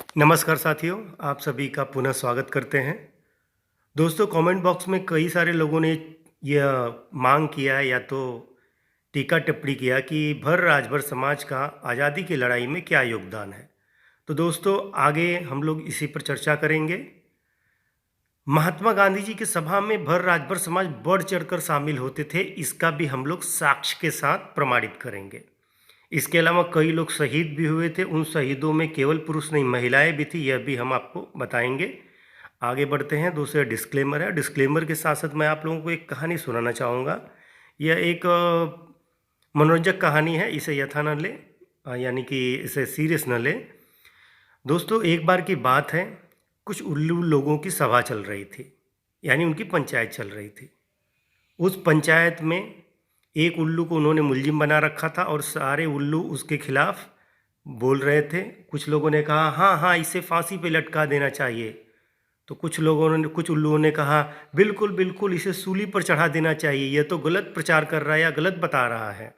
नमस्कार साथियों, आप सभी का पुनः स्वागत करते हैं। दोस्तों, कमेंट बॉक्स में कई सारे लोगों ने यह मांग किया या तो टीका टिप्पणी किया कि भर राजभर समाज का आज़ादी की लड़ाई में क्या योगदान है। तो दोस्तों, आगे हम लोग इसी पर चर्चा करेंगे। महात्मा गांधी जी की सभा में भर राजभर समाज बढ़ चढ़कर शामिल होते थे, इसका भी हम लोग साक्ष्य के साथ प्रमाणित करेंगे। इसके अलावा कई लोग शहीद भी हुए थे, उन शहीदों में केवल पुरुष नहीं महिलाएं भी थी, यह भी हम आपको बताएंगे। आगे बढ़ते हैं। दूसरा डिस्क्लेमर है। डिस्क्लेमर के साथ साथ मैं आप लोगों को एक कहानी सुनाना चाहूँगा। यह एक मनोरंजक कहानी है, इसे यथा न लें, यानी कि इसे सीरियस न लें। दोस्तों, एक बार की बात है, कुछ उल्लू लोगों की सभा चल रही थी, यानी उनकी पंचायत चल रही थी। उस पंचायत में एक उल्लू को उन्होंने मुलजिम बना रखा था और सारे उल्लू उसके खिलाफ बोल रहे थे। कुछ लोगों ने कहा हाँ हाँ, इसे फांसी पे लटका देना चाहिए। तो कुछ उल्लुओं ने कहा बिल्कुल बिल्कुल, इसे सूली पर चढ़ा देना चाहिए, यह तो गलत प्रचार कर रहा है या गलत बता रहा है।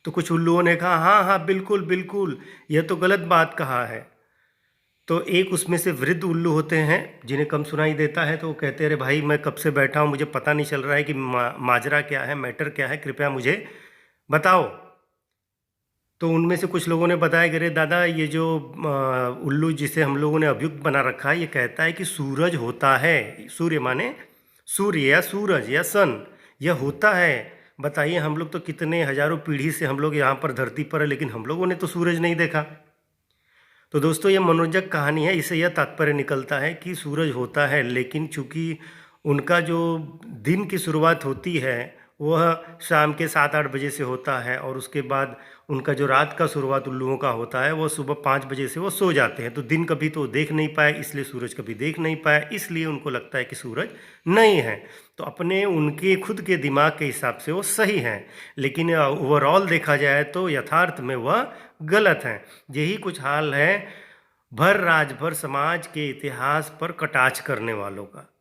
तो कुछ उल्लुओं ने कहा हाँ हाँ बिल्कुल बिल्कुल, यह तो गलत बात कहा है। तो एक उसमें से वृद्ध उल्लू होते हैं जिन्हें कम सुनाई देता है, तो वो कहते हैं अरे भाई, मैं कब से बैठा हूँ, मुझे पता नहीं चल रहा है कि माजरा क्या है, मैटर क्या है, कृपया मुझे बताओ। तो उनमें से कुछ लोगों ने बताया कि अरे दादा, ये जो उल्लू जिसे हम लोगों ने अभियुक्त बना रखा है, ये कहता है कि सूरज होता है। सूर्य माने सूर्य या सूरज या सन, यह होता है। बताइए, हम लोग तो कितने हजारों पीढ़ी से हम लोग यहाँ पर धरती पर है, लेकिन हम लोगों ने तो सूरज नहीं देखा। तो दोस्तों, ये मनोरंजक कहानी है। इससे यह तात्पर्य निकलता है कि सूरज होता है, लेकिन चूंकि उनका जो दिन की शुरुआत होती है वह शाम के 7-8 बजे से होता है, और उसके बाद उनका जो रात का शुरुआत उल्लुओं का होता है वह सुबह 5 बजे से वो सो जाते हैं। तो दिन कभी तो देख नहीं पाए, इसलिए सूरज कभी देख नहीं पाए, इसलिए उनको लगता है कि सूरज नहीं है। तो अपने उनके खुद के दिमाग के हिसाब से वो सही हैं, लेकिन ओवरऑल देखा जाए तो यथार्थ में वह गलत हैं। यही कुछ हाल है भर राजभर समाज के इतिहास पर कटाक्ष करने वालों का।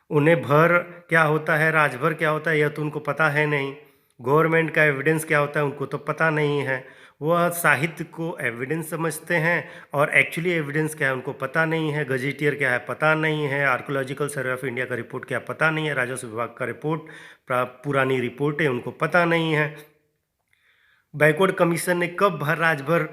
उन्हें भर क्या होता है, राजभर क्या होता है, यह तो उनको पता है नहीं। गवर्नमेंट का एविडेंस क्या होता है, उनको तो पता नहीं है। वह साहित्य को एविडेंस समझते हैं और एक्चुअली एविडेंस क्या है उनको पता नहीं है। गजेटियर क्या है पता नहीं है। आर्कोलॉजिकल सर्वे ऑफ इंडिया का रिपोर्ट क्या पता नहीं है। राजस्व विभाग का रिपोर्ट, पुरानी रिपोर्टें उनको पता नहीं है। बैकवर्ड कमीशन ने कब भर राजभर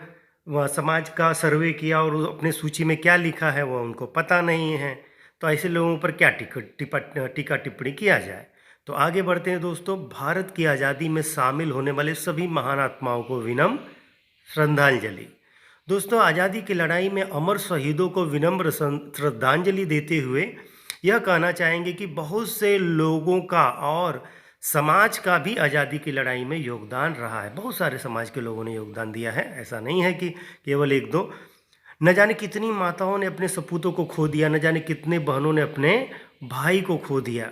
समाज का सर्वे किया और अपने सूची में क्या लिखा है वह उनको पता नहीं है। तो ऐसे लोगों पर क्या टीका टिप्पणी किया जाए। तो आगे बढ़ते हैं दोस्तों। भारत की आज़ादी में शामिल होने वाले सभी महान आत्माओं को विनम्र श्रद्धांजलि। दोस्तों, आज़ादी की लड़ाई में अमर शहीदों को विनम्र श्रद्धांजलि देते हुए यह कहना चाहेंगे कि बहुत से लोगों का और समाज का भी आज़ादी की लड़ाई में योगदान रहा है। बहुत सारे समाज के लोगों ने योगदान दिया है, ऐसा नहीं है कि केवल एक दो। न जाने कितनी माताओं ने अपने सपूतों को खो दिया, न जाने कितने बहनों ने अपने भाई को खो दिया।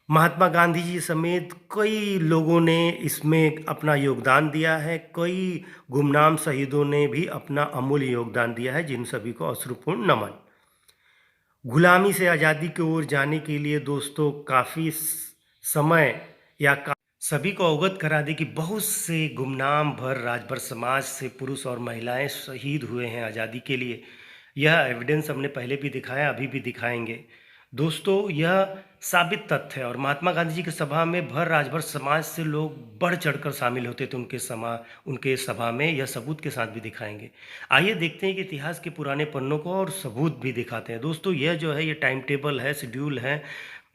महात्मा गांधी जी समेत कई लोगों ने इसमें अपना योगदान दिया है। कई गुमनाम शहीदों ने भी अपना अमूल्य योगदान दिया है, जिन सभी को अश्रुपूर्ण नमन। गुलामी से आज़ादी की ओर जाने के लिए दोस्तों काफ़ी समय या सभी को अवगत करा दी कि बहुत से गुमनाम भर राजभर समाज से पुरुष और महिलाएं शहीद हुए हैं आज़ादी के लिए। यह एविडेंस हमने पहले भी दिखाया, अभी भी दिखाएंगे। दोस्तों, यह साबित तथ्य है और महात्मा गांधी जी की सभा में भर राजभर समाज से लोग बढ़ चढ़कर शामिल होते थे उनके सभा में, यह सबूत के साथ भी दिखाएंगे। आइए देखते हैं कि इतिहास के पुराने पन्नों को और सबूत भी दिखाते हैं। दोस्तों, यह जो है ये टाइम टेबल है, शेड्यूल है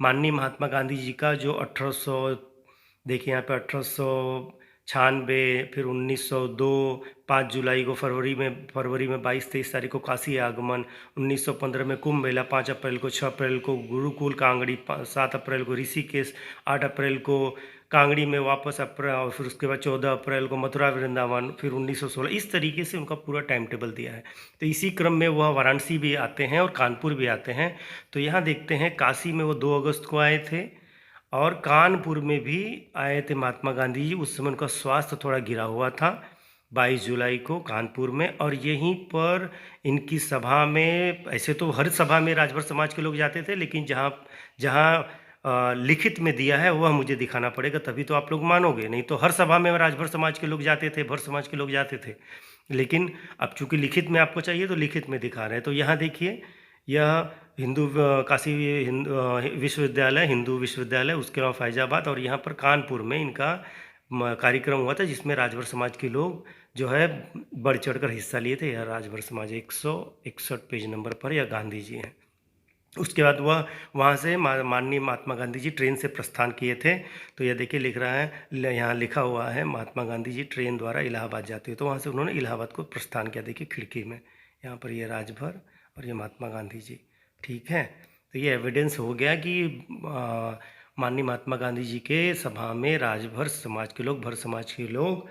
माननीय महात्मा गांधी जी का, जो 1800, देखिए यहाँ पे 1896, फिर 1902, 5 जुलाई को फरवरी में 22-23 तारीख को काशी आगमन, 1915 में कुंभ मेला, 5 अप्रैल को, 6 अप्रैल को गुरुकुल कांगड़ी, 7 अप्रैल को ऋषिकेश, 8 अप्रैल को कांगड़ी में वापस अप्रैल, और फिर उसके बाद 14 अप्रैल को मथुरा वृंदावन, फिर 1916। इस तरीके से उनका पूरा टाइम टेबल दिया है। तो इसी क्रम में वह वाराणसी भी आते हैं और कानपुर भी आते हैं। तो यहाँ देखते हैं, काशी में वो 2 अगस्त को आए थे और कानपुर में भी आए थे महात्मा गांधी जी। उस समय उनका स्वास्थ्य थोड़ा गिरा हुआ था। 22 जुलाई को कानपुर में, और यहीं पर इनकी सभा में, ऐसे तो हर सभा में राजभर समाज के लोग जाते थे, लेकिन जहाँ लिखित में दिया है वह मुझे दिखाना पड़ेगा, तभी तो आप लोग मानोगे, नहीं तो हर सभा में राजभर समाज के लोग जाते थे, भर समाज के लोग जाते थे। लेकिन अब चूँकि लिखित में आपको चाहिए तो लिखित में दिखा रहे हैं। तो यहाँ देखिए, यह काशी विश्वविद्यालय, हिंदू विश्वविद्यालय, उसके अलावा फैज़ाबाद और यहाँ पर कानपुर में इनका कार्यक्रम हुआ था, जिसमें राजभर समाज के लोग जो है बढ़ चढ़कर हिस्सा लिए थे। यह राजभर समाज 161 पेज नंबर पर यह गांधी जी हैं। उसके बाद वह वहाँ से माननीय महात्मा गांधी जी ट्रेन से प्रस्थान किए थे। तो यह देखिए लिख रहा है, यहाँ लिखा हुआ है, महात्मा गांधी जी ट्रेन द्वारा इलाहाबाद जाते हुए। तो वहाँ से उन्होंने इलाहाबाद को प्रस्थान किया। देखिए खिड़की में यहाँ पर ये राजभर और ये महात्मा गांधी जी, ठीक है। तो ये एविडेंस हो गया कि माननीय महात्मा गांधी जी के सभा में राजभर समाज के लोग, भर समाज के लोग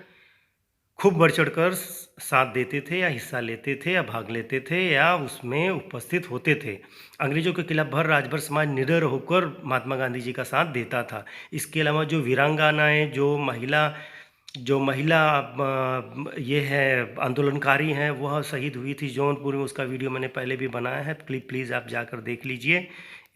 खूब बढ़ चढ़कर साथ देते थे या हिस्सा लेते थे या भाग लेते थे या उसमें उपस्थित होते थे। अंग्रेज़ों के खिलाफ भर राजभर समाज निडर होकर महात्मा गांधी जी का साथ देता था। इसके अलावा जो वीरांगनाएँ, जो महिला ये है आंदोलनकारी हैं, वह शहीद हुई थी जौनपुर में, उसका वीडियो मैंने पहले भी बनाया है, प्लीज़ आप जाकर देख लीजिए।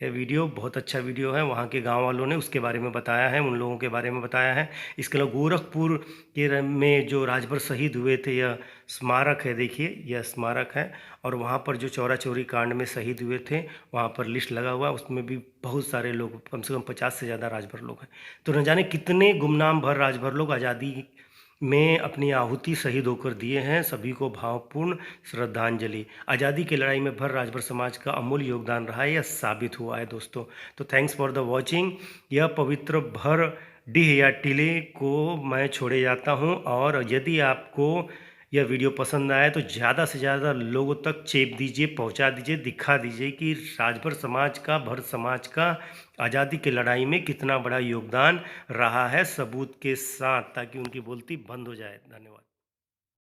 यह वीडियो बहुत अच्छा वीडियो है, वहाँ के गांव वालों ने उसके बारे में बताया है, उन लोगों के बारे में बताया है। इसके अलावा गोरखपुर के में जो राजभर शहीद हुए थे, यह स्मारक है, देखिए यह स्मारक है। और वहाँ पर जो चौरा चौरी कांड में शहीद हुए थे, वहाँ पर लिस्ट लगा हुआ, उसमें भी बहुत सारे लोग, कम से कम 50 से ज़्यादा राजभर लोग हैं। तो न जाने कितने गुमनाम भर राजभर लोग आज़ादी में अपनी आहुति शहीद होकर दिए हैं। सभी को भावपूर्ण श्रद्धांजलि। आज़ादी की लड़ाई में भर राजभर समाज का अमूल्य योगदान रहा है, यह साबित हुआ है दोस्तों। तो थैंक्स फॉर द वॉचिंग। यह पवित्र भर डीह या टिले को मैं छोड़े जाता हूँ, और यदि आपको यह वीडियो पसंद आए तो ज़्यादा से ज़्यादा लोगों तक चेप दीजिए, पहुँचा दीजिए, दिखा दीजिए कि राजभर समाज का, भर समाज का आज़ादी की लड़ाई में कितना बड़ा योगदान रहा है, सबूत के साथ, ताकि उनकी बोलती बंद हो जाए। धन्यवाद।